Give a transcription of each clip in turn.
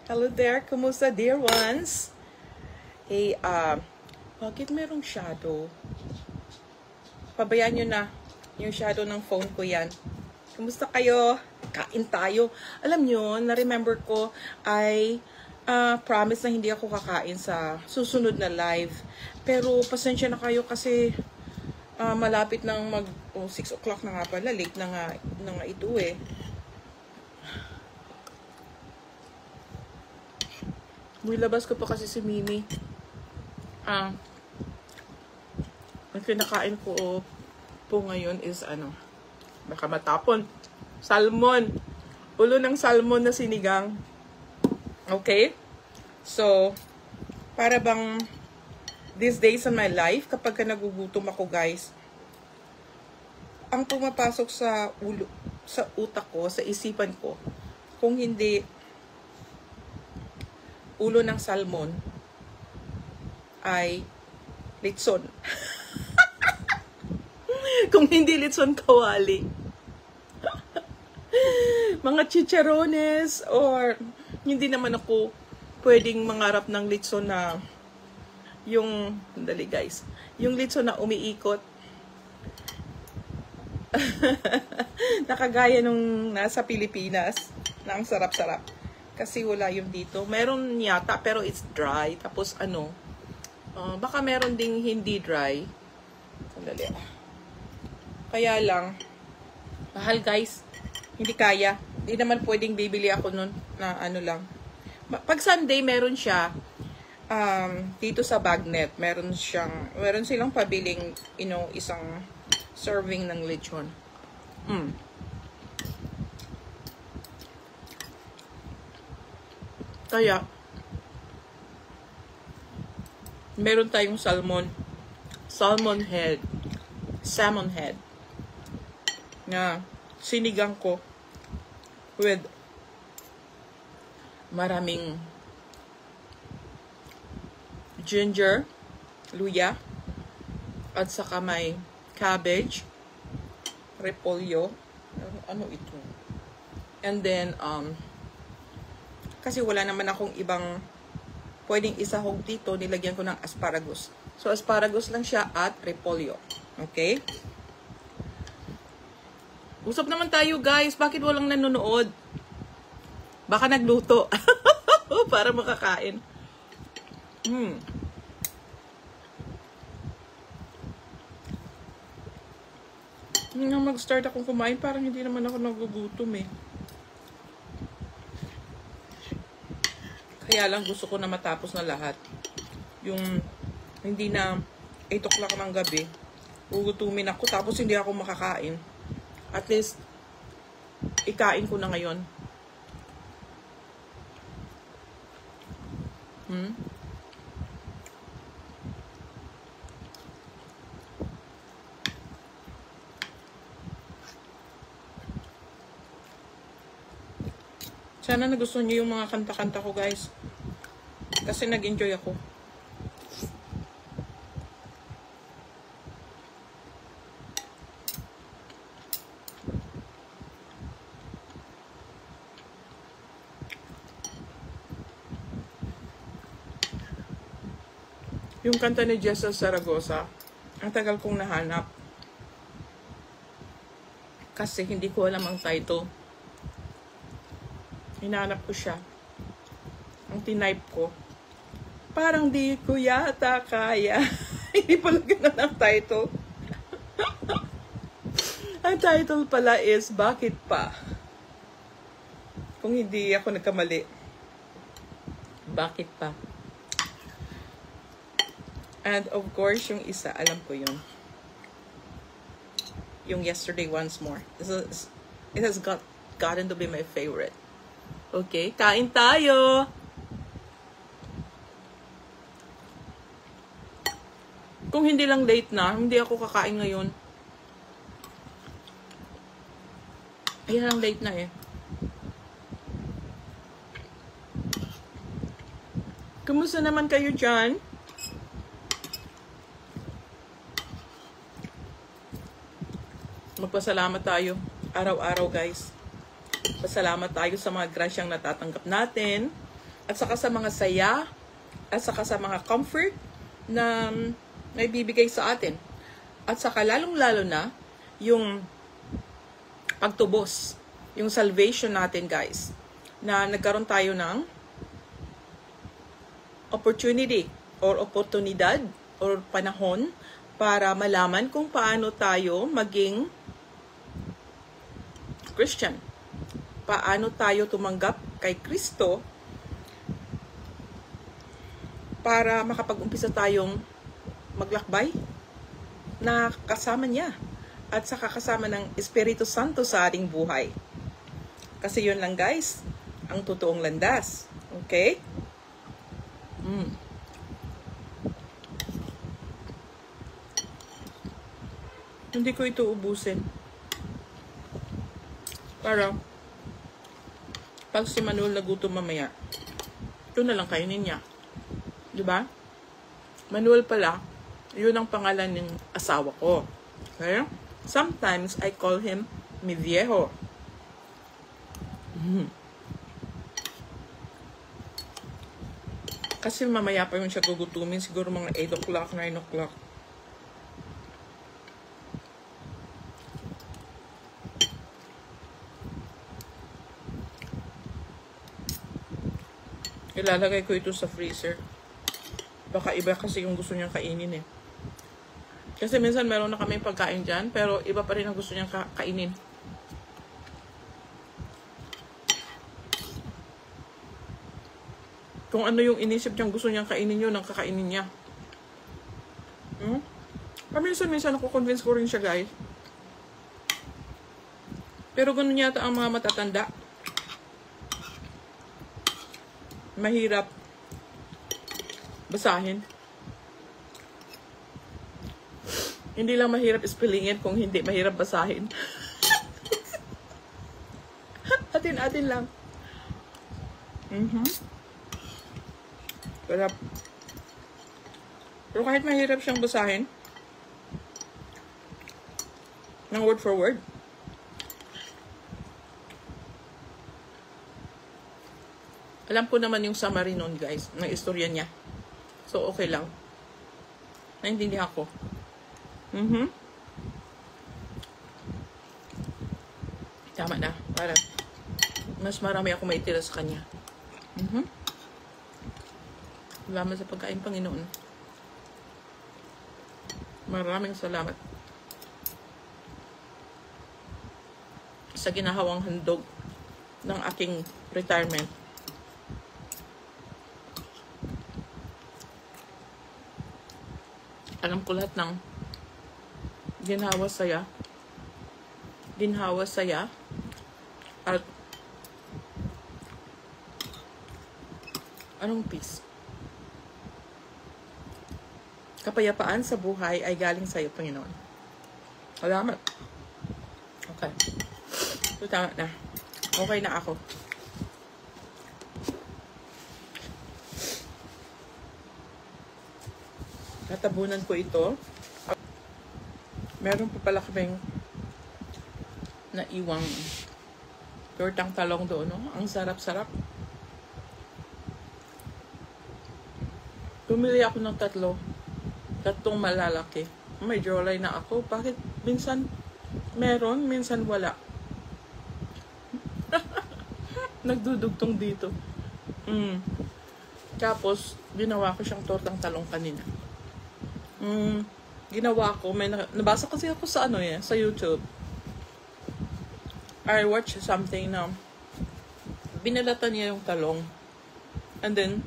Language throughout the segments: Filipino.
Hello there, kumusta dear ones? Hey, bakit merong shadow? Pabayaan nyo na yung shadow ng phone ko yan. Kumusta kayo? Kain tayo. Alam nyo, na-remember ko ay promise na hindi ako kakain sa susunod na live. Pero pasensya na kayo kasi malapit nang 6 o'clock na nga pala. Late na nga ito eh. Nilabas ko pa kasi si Mimi. Ang kinakain ko po ngayon is baka matapon. Salmon. Ulo ng salmon na sinigang. Okay? So, para bang these days in my life, kapag nagugutom ako guys, ang pumapasok sa utak ko, sa isipan ko, kung hindi ulo ng salmon, ay litson. Kung hindi litson, kawali. Mga chicharones, or hindi naman ako pwedeng mangarap ng litson na yung, dali guys, yung litson na umiikot. Nakagaya nung nasa Pilipinas, na ang sarap-sarap. Kasi wala yung dito. Meron yata, pero it's dry. Tapos baka meron ding hindi dry. Sandali. Kaya lang, mahal guys. Hindi kaya. Hindi naman pwedeng bibili ako nun na lang. Pag Sunday, meron siya dito sa Bagnet. Meron silang pabiling, isang serving ng lechon. Kaya, meron tayong salmon head na sinigang ko with maraming ginger, luya, at saka may cabbage, repolyo, ano ito, and then kasi wala naman akong ibang pwedeng isahog dito, nilagyan ko ng asparagus. So, asparagus lang siya at repolyo. Okay? Usap naman tayo, guys. Bakit walang nanonood? Baka nagluto. Para makakain. Nung mag-start akong kumain, parang hindi naman ako nagugutom eh. Kaya lang gusto ko na matapos na lahat. Yung hindi na 8 o'clock ng gabi, gugutumin ako tapos hindi ako makakain. At least, ikain ko na ngayon. Sana nagustuhan niyo yung mga kanta-kanta ko, guys. Kasi nag-enjoy ako. Yung kanta ni Jessel Zaragoza, ang tagal kong nahanap. Kasi hindi ko alam ang title. Hinahanap ko siya. Ang tinype ko. Parang di ko yata kaya. Hindi pala ganun ang title. Ang title pala is Bakit Pa? Kung hindi ako nagkamali. Bakit Pa? And of course, yung isa, alam ko yun. Yung Yesterday Once More. It has gotten to be my favorite. Okay, kain tayo! Kung hindi lang late na, hindi ako kakain ngayon. Ayan lang late na eh. Kumusta naman kayo dyan? Magpasalamat tayo araw-araw guys. Pasalamat tayo sa mga grasyang natatanggap natin. at saka sa mga saya, at saka sa mga comfort na may bibigay sa atin. At saka lalong-lalo na yung pagtubos, yung salvation natin, guys, na nagkaroon tayo ng opportunity or oportunidad or panahon para malaman kung paano tayo maging Christian. Paano tayo tumanggap kay Kristo para makapag-umpisa tayong maglakbay na kasama niya at saka kasama ng Espiritu Santo sa ating buhay. Kasi yun lang, guys, ang totoong landas. Okay? Hindi ko ito ubusin. Para pag si Manuel nagutom mamaya, ito na lang kainin niya. Diba? Manuel pala, yun ang pangalan ng asawa ko. Okay? Sometimes I call him mi viejo. Kasi mamaya pa yun siya gugutumin, siguro mga 8 o'clock, 9 o'clock. Ilalagay ko ito sa freezer. Baka iba kasi yung gusto niyang kainin eh. Kasi minsan meron na kami pagkain dyan, pero iba pa rin ang gusto niyang kainin. Kung ano yung inisip niyang gusto niyang kainin yun, ang kakainin niya. Minsan ako convince ko rin siya, guys. Pero ganun yata ang mga matatanda. Mahirap basahin. Hindi lang mahirap spellingin kung hindi mahirap basahin. Atin-atin lang. Pero kahit mahirap siyang basahin, ng word for word, alam ko naman yung summary nun, guys, ng istorya niya. So, okay lang. Naintindihan ko. Tama na. Para mas marami ako maitira sa kanya. Salamat sa pagkain, Panginoon. Maraming salamat sa ginahawang handog ng aking retirement. Alam ko lahat ng ginhawa saya at anong peace? Kapayapaan sa buhay ay galing sa iyo, Panginoon. Salamat. Okay. So, tama na. Okay na ako. Natabunan ko ito. Meron pa pala kaming naiwang tortang talong doon, no? Ang sarap-sarap. Pumili ako ng tatlong malalaki. May jawline na ako. Bakit minsan meron, minsan wala? Nagdudugtong dito. Tapos, ginawa ko siyang tortang talong kanina. Ginawa ko, may nabasa kasi ako sa sa YouTube. I watched something na binalatan niya yung talong and then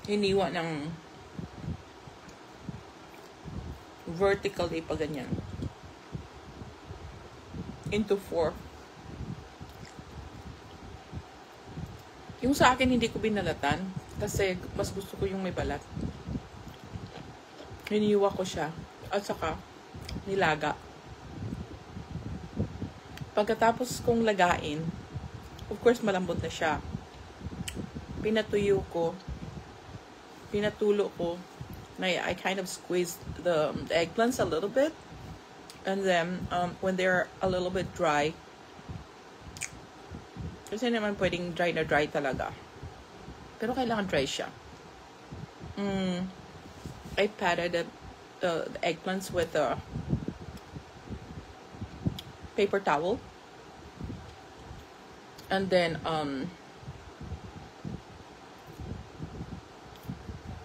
hiniwa ng vertically pa ganyan into 4. Yung sa akin hindi ko binalatan kasi mas gusto ko yung may balat. Hiniwa ko siya at saka nilaga. Pagkatapos kong lagain, of course malambot na siya. Pinatulo ko na I kind of squeezed the eggplants a little bit, and then when they're a little bit dry, kasi naman pwedeng dry na dry talaga. Pero kailangan dry siya. I patted the eggplants with a paper towel. And then,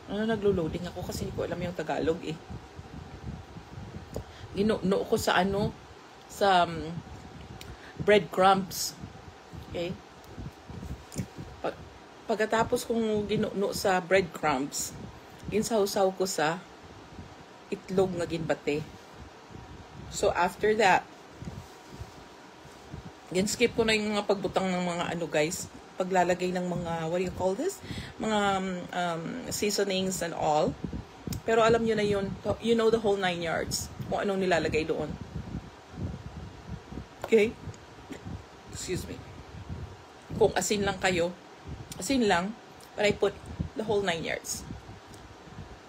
naglo-loading ako kasi hindi ko alam yung Tagalog eh. Ginuno ko sa sa breadcrumbs. Okay? Pagkatapos kong ginuno sa breadcrumbs, ginsaw-saw ko sa itlog nga ginbate. So after that, skip ko na yung mga pagbutang ng mga guys, paglalagay ng mga, what do you call this? Mga seasonings and all. Pero alam nyo na yun, you know the whole 9 yards, kung anong nilalagay doon. Okay? Excuse me. Kung asin lang kayo, asin lang, but I put the whole 9 yards.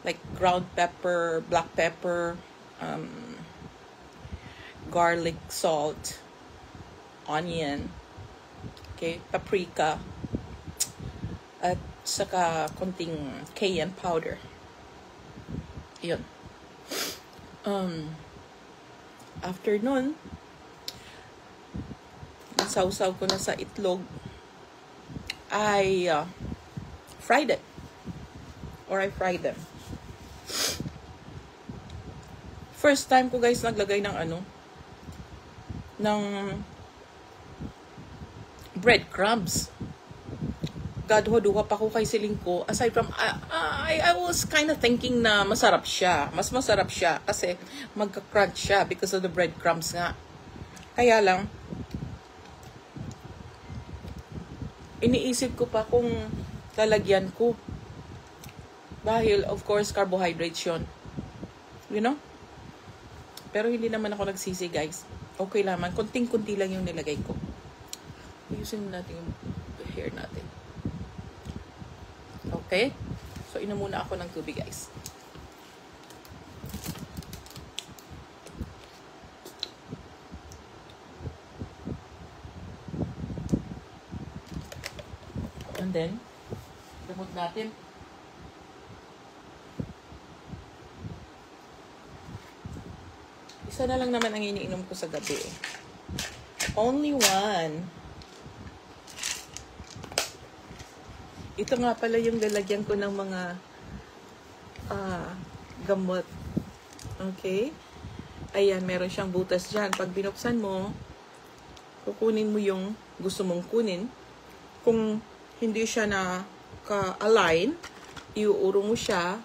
Like ground pepper, black pepper, garlic, salt, onion, okay, paprika, at saka konting cayenne powder. Yun. After nun, sausaw ko na sa itlog. I fried it. Or I fried them. First time ko guys naglagay ng ng breadcrumbs. Gadwa-duwa pa ko kay siling ko. Aside from, I was kind of thinking na masarap siya. Mas masarap siya kasi magka-crunch siya because of the breadcrumbs nga. Kaya lang, iniisip ko pa kung lalagyan ko. Dahil, of course, carbohydrates yun. You know? Pero hindi naman ako nagsisi, guys. Okay naman. Kunting-kunti lang yung nilagay ko. Ayusin natin yung hair natin. Okay? So, inom muna ako ng tubig, guys. And then, gamot natin. Isa na lang naman ang iniinom ko sa gabi. Only one. Ito nga pala yung lalagyan ko ng mga gamot. Okay? Ayan, meron siyang butas dyan. Pag binuksan mo, kukunin mo yung gusto mong kunin. Kung hindi siya na ka-align, iuuro mo siya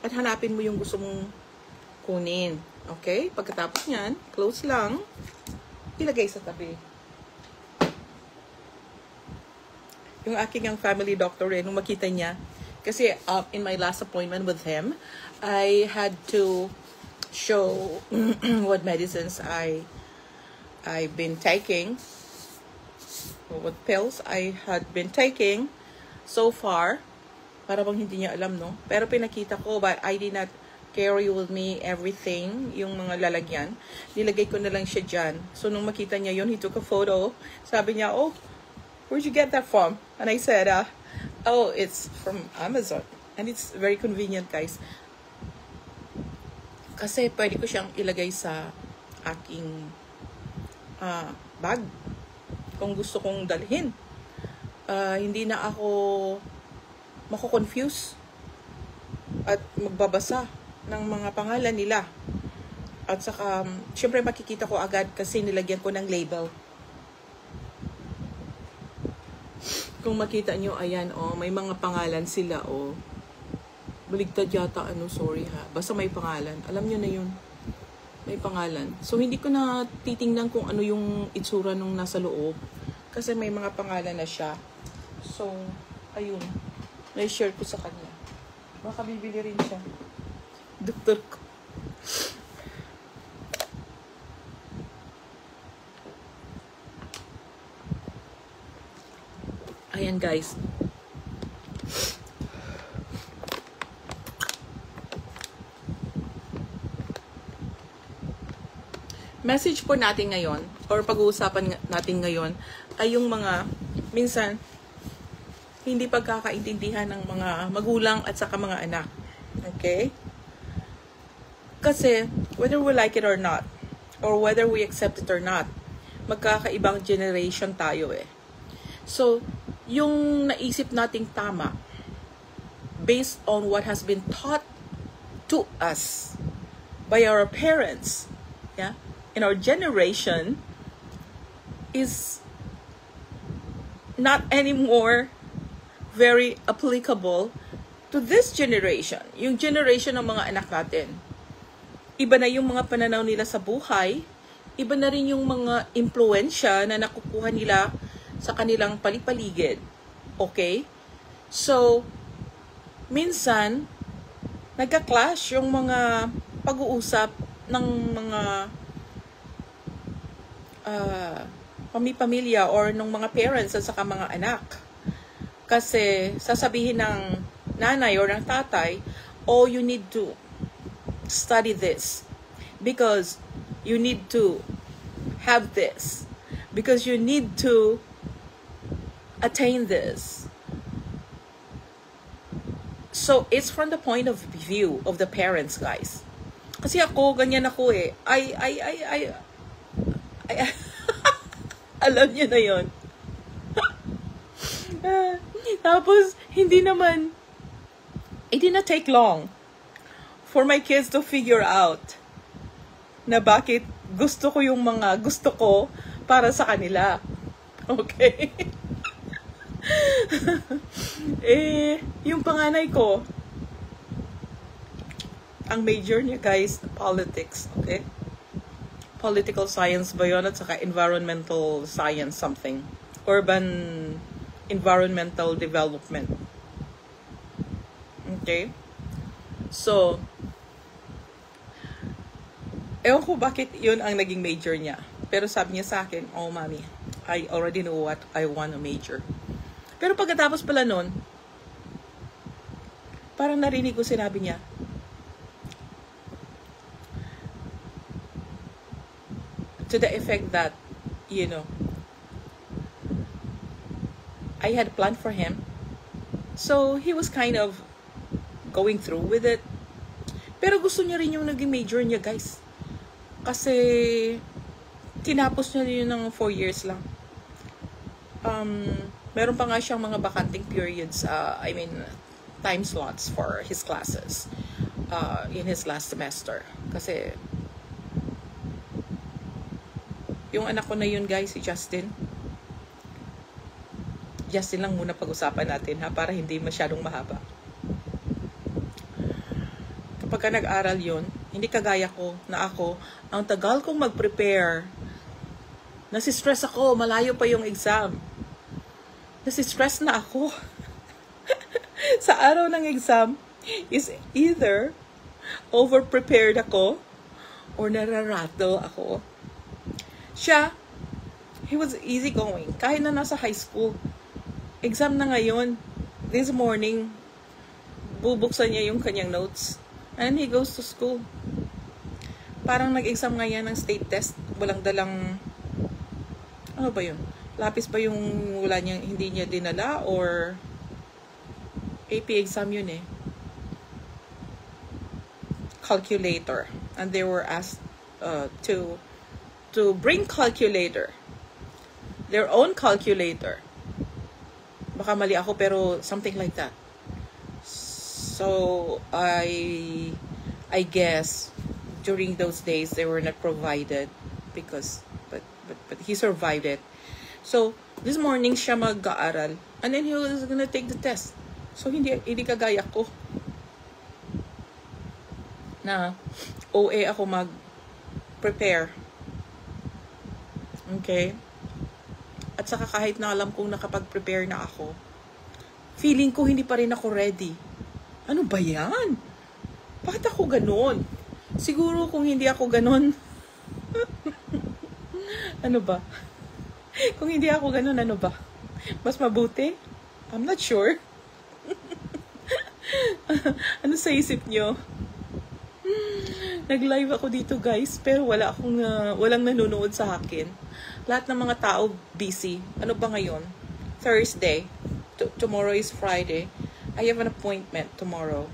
at hanapin mo yung gusto mong kunin. Okay? Pagkatapos nyan, close lang, ilagay sa tabi. Yung aking family doctor nung makita niya, kasi in my last appointment with him, I had to show what medicines I've been taking, or what pills I had been taking so far. Para bang hindi niya alam, no? Pero pinakita ko, but I did not carry with me everything, yung mga lalagyan. Nilagay ko na lang siya dyan. So, nung makita niya yun, he took a photo. Sabi niya, oh, where'd you get that from? And I said, oh, it's from Amazon. And it's very convenient, guys. Kasi pwede ko siyang ilagay sa aking bag. Kung gusto kong dalhin. Hindi na ako mako-confuse at magbabasa ng mga pangalan nila. At saka, syempre makikita ko agad kasi nilagyan ko ng label. Kung makita nyo, ayan, oh, may mga pangalan sila, oh. Baligtad yata, sorry ha. Basta may pangalan. Alam nyo na yun. May pangalan. So, hindi ko na titingnan kung ano yung itsura nung nasa loob. Kasi may mga pangalan na siya. So, ayun. Na-share ko sa kanya. Baka bibili rin siya. Doktor ko. Ayan, guys. Message po natin ngayon, or pag-uusapan natin ngayon, ay yung mga, minsan, hindi pagkakaintindihan ng mga magulang at saka mga anak. Okay? Kasi, whether we like it or not, or whether we accept it or not, magkakaibang generation tayo eh. So, yung naisip nating tama, based on what has been taught to us by our parents, yeah, in our generation, is not anymore very applicable to this generation. Yung generation ng mga anak natin. Iba na yung mga pananaw nila sa buhay, iba na rin yung mga impluensya na nakukuha nila sa kanilang palipaligid. Okay? So, minsan, nagka-clash yung mga pag-uusap ng mga pamilya or ng mga parents at saka mga anak. Kasi sasabihin ng nanay or ng tatay, oh, you need to study this because you need to have this because you need to attain this. So, it's from the point of view of the parents, guys. Kasi ako, ganyan ako eh. Alam niyo na yun. Tapos, hindi naman, it did not take long for my kids to figure out na bakit gusto ko yung mga gusto ko para sa kanila. Okay? Yung panganay ko, ang major niya, guys, politics. Okay? Political science ba yun? At saka environmental science something. Urban environmental development. Okay? So, ewan ko bakit yun ang naging major niya. Pero sabi niya sa akin, oh, mommy, I already know what I want to major. Pero pagkatapos pala nun, parang narinig ko sinabi niya, to the effect that, you know, I had planned for him. So, he was kind of going through with it. Pero gusto niya rin yung naging major niya, guys. Kasi, tinapos niya yun ng 4 years lang. Meron pa nga siyang mga bakanting periods, time slots for his classes in his last semester. Kasi, yung anak ko na yun, guys, si Justin. Justin lang muna pag-usapan natin, ha, para hindi masyadong mahaba. Kapag ka nag-aral yun, hindi kagaya ko, na ako, ang tagal kong mag-prepare. Nasi-stress ako, malayo pa yung exam. Nasi-stress na ako. Sa araw ng exam, is either over-prepared ako, or nararattle ako. Siya, he was easygoing. Kahit na nasa high school, exam na ngayon, this morning, bubuksan niya yung kanyang notes. And he goes to school. Parang nag-exam nga yan ng state test. Walang dalang, ano ba yun? Lapis ba yung wala niyang, hindi niya dinala? Or AP exam yun eh. Calculator. And they were asked to bring calculator. Their own calculator. Baka mali ako pero something like that. So, I guess during those days they were not provided because but he survived it. So, this morning siya mag-aaral and then he was gonna take the test. So, hindi kagaya ko na OA ako mag-prepare. Okay? At saka kahit na alam kong nakapag-prepare na ako, feeling ko hindi pa rin ako ready. Ano ba yan? Bakit ako ganun? Siguro kung hindi ako ganun, ano ba? Kung hindi ako ganun, ano ba? Mas mabuti? I'm not sure. Ano sa isip nyo? Nag-live ako dito, guys, pero walang nanonood sa akin. Lahat ng mga tao busy. Ano ba ngayon? Thursday. tomorrow is Friday. I have an appointment tomorrow.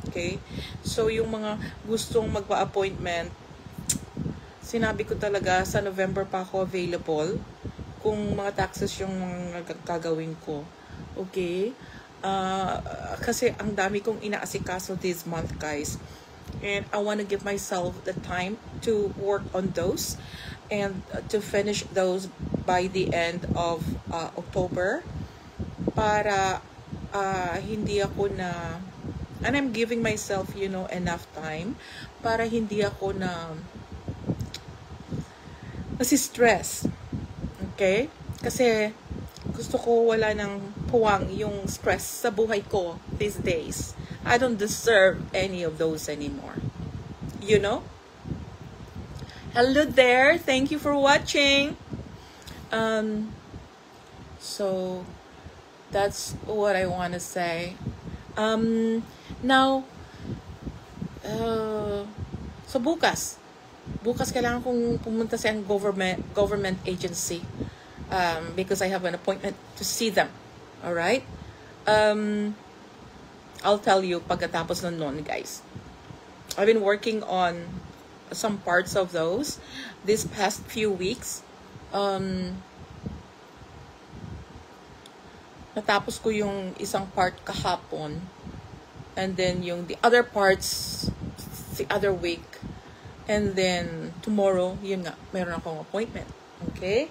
Okay? So, yung mga gustong magpa-appointment, sinabi ko talaga sa November pa ako available kung mga taxes yung gagawin ko. Okay? Kasi ang dami kong inaasikaso this month, guys. And I want to give myself the time to work on those and to finish those by the end of October para hindi ako na, and I'm giving myself, you know, enough time para hindi ako na stress. Okay? Kasi gusto ko wala ng puwang yung stress sa buhay ko these days. I don't deserve any of those anymore. You know? Hello there. Thank you for watching. So that's what I want to say. Now, so bukas kailangan kong pumunta sa government agency because I have an appointment to see them. All right? I'll tell you pagkatapos nun, guys. I've been working on some parts of those this past few weeks. Natapos ko yung isang part kahapon, and then yung the other parts the other week, and then tomorrow, yun nga, meron akong appointment. Okay?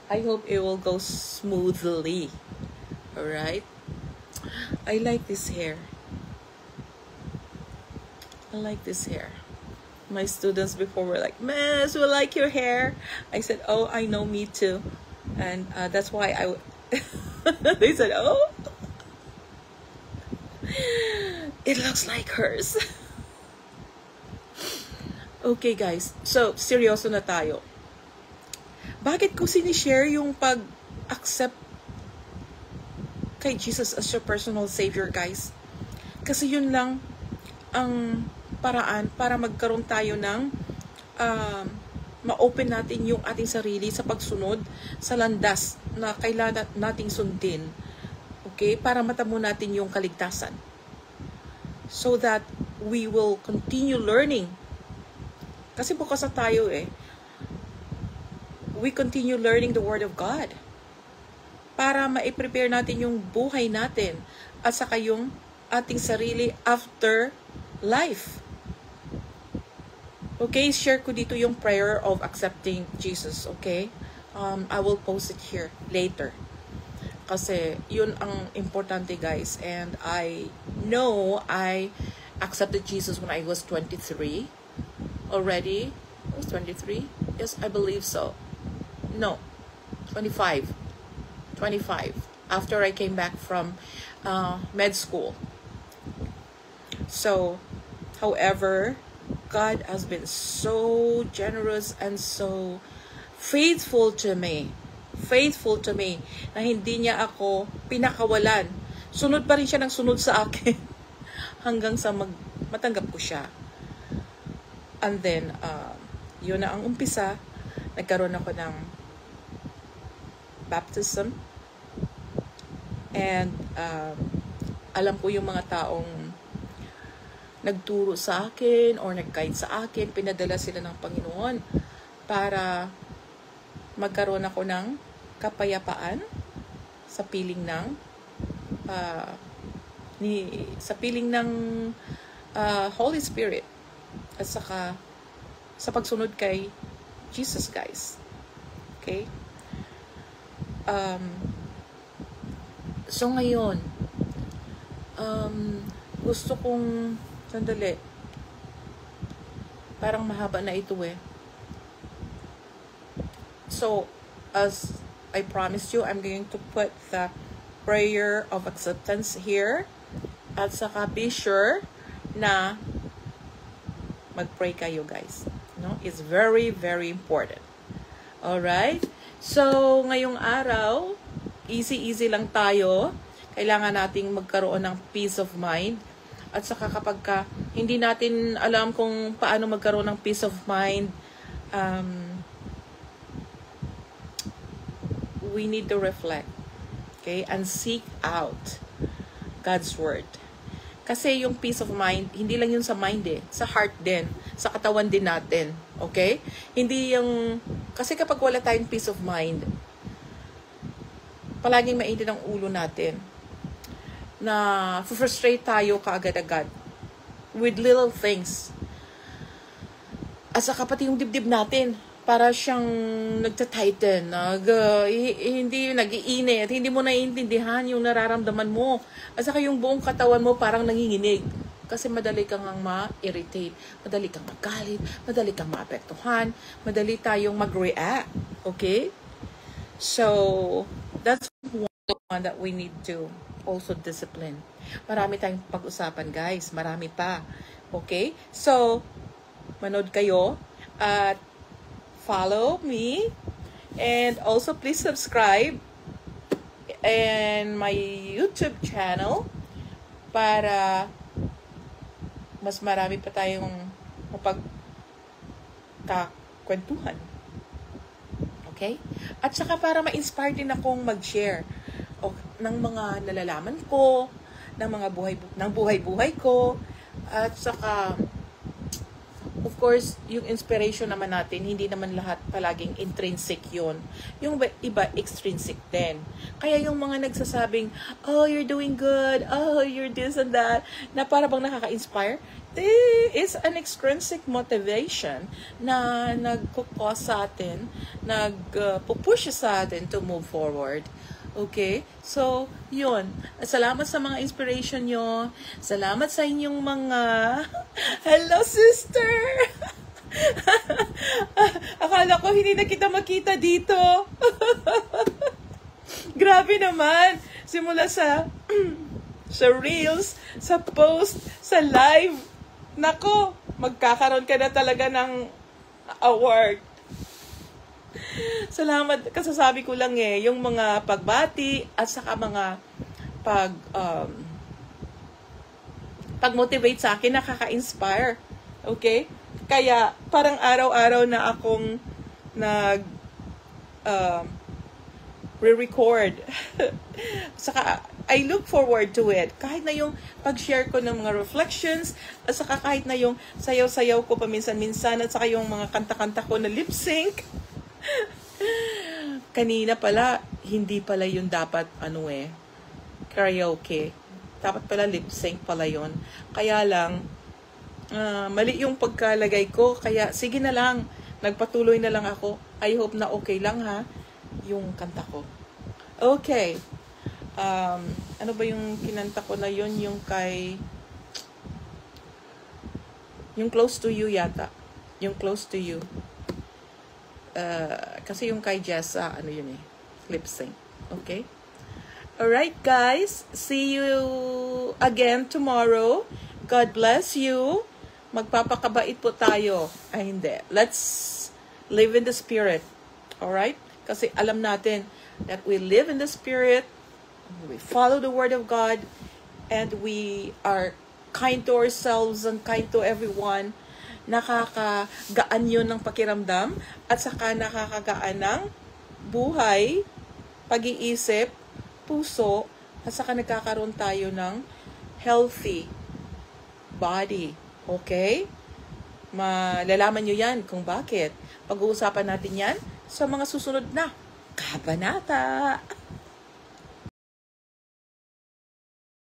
I hope it will go smoothly. Alright? I like this hair. I like this hair. My students before were like, Miss, we like your hair. I said, oh, I know, me too. And that's why they said, oh, it looks like hers. Okay, guys. So, seryoso na tayo. Bakit ko sinishare yung pag-accept kay Jesus as your personal Savior, guys? Kasi yun lang ang paraan para magkaroon tayo ng ma-open natin yung ating sarili sa pagsunod sa landas na kailangan nating sundin. Okay? Para matamo natin yung kaligtasan. So that we will continue learning. Kasi bukas na tayo eh. We continue learning the Word of God. Para ma-prepare natin yung buhay natin at saka yung ating sarili after life. Okay, share ko dito yung prayer of accepting Jesus, okay? I will post it here later. Kasi yun ang importante, guys. And I know I accepted Jesus when I was 23 already. I was 23? Yes, I believe so. No, 25. After I came back from med school. So, however, God has been so generous and so faithful to me. Faithful to me. Na hindi niya ako pinakawalan. Sunod pa rin siya ng sunod sa akin. Hanggang sa matanggap ko siya. And then, yun na ang umpisa. Nagkaroon ako ng baptism. And, alam ko yung mga taong nagturo sa akin or nag-guide sa akin, pinadala sila ng Panginoon para magkaroon ako ng kapayapaan sa piling ng Holy Spirit at saka sa pagsunod kay Jesus, guys. Okay? So ngayon, gusto kong sandali. Parang mahaba na ito eh. So, as I promised you, I'm going to put the prayer of acceptance here. At saka be sure na mag-pray kayo, guys. No? It's very, very important. Alright? So, ngayong araw, easy lang tayo. Kailangan nating magkaroon ng peace of mind. At saka kapag hindi natin alam kung paano magkaroon ng peace of mind, we need to reflect. Okay? And seek out God's Word. Kasi yung peace of mind, hindi lang yun sa mind sa heart din, sa katawan din natin. Okay? Hindi yung, kasi kapag wala tayong peace of mind, palaging mainit ang ulo natin, na frustrate tayo kaagad-agad with little things. At saka pati yung dibdib natin, para siyang nagta-tighten, hindi nag-iinit, hindi mo naiintindihan yung nararamdaman mo. At saka yung buong katawan mo parang nanginginig. Kasi madali kang ma-irritate, madali kang magalit, madali kang maapektuhan, madali tayong mag-react. Okay? So, that's one that we need to also discipline. Marami tayong pag-usapan, guys. Marami pa. Okay? So, manood kayo at follow me, and also please subscribe and my YouTube channel para mas marami pa tayong mapagkakwentuhan. Okay? At saka para ma-inspire din akong mag-share ng mga nalalaman ko, ng mga buhay-buhay ko, at saka of course, yung inspiration naman natin, hindi naman lahat palaging intrinsic yun. Yung iba, extrinsic din. Kaya yung mga nagsasabing, oh, you're doing good, oh, you're this and that, na para bang nakaka-inspire, is an extrinsic motivation na nagkukos sa atin, nagpupush sa atin to move forward. Okay? So, yun. Salamat sa mga inspiration nyo. Salamat sa inyong mga... Hello, sister! Akala ko hindi na kita makita dito. Grabe naman. Simula sa reels, sa post, sa live. Nako, magkakaroon ka na talaga ng award. Salamat, kasasabi ko lang yung mga pagbati at saka mga pag-motivate sa akin, nakaka-inspire. Okay? Kaya parang araw-araw na akong re-record. Saka I look forward to it. Kahit na yung pag-share ko ng mga reflections, at saka kahit na yung sayaw-sayaw ko paminsan-minsan, at saka yung mga kanta-kanta ko na lip-sync. Kanina pala, hindi pala yung dapat, karaoke. Dapat pala lip-sync pala yun. Kaya lang, mali yung pagkalagay ko. Kaya, sige na lang. Nagpatuloy na lang ako. I hope na okay lang, ha? Yung kanta ko. Okay. Ano ba yung kinanta ko na yun? Yung Close to You yata. Yung Close to You. Kasi yung kay Jessa, lip sync. Okay? Alright, guys. See you again tomorrow. God bless you. Magpapakabait po tayo. Ay, hindi. Let's live in the Spirit. Alright? Kasi alam natin that we live in the Spirit, we follow the Word of God, and we are kind to ourselves and kind to everyone. Nakakagaan yun ng pakiramdam at saka nakakagaan ng buhay, pag-iisip, puso, at saka nagkakaroon tayo ng healthy body. Okay? Malalaman nyo yan kung bakit. Pag-uusapan natin yan sa mga susunod na kabanata.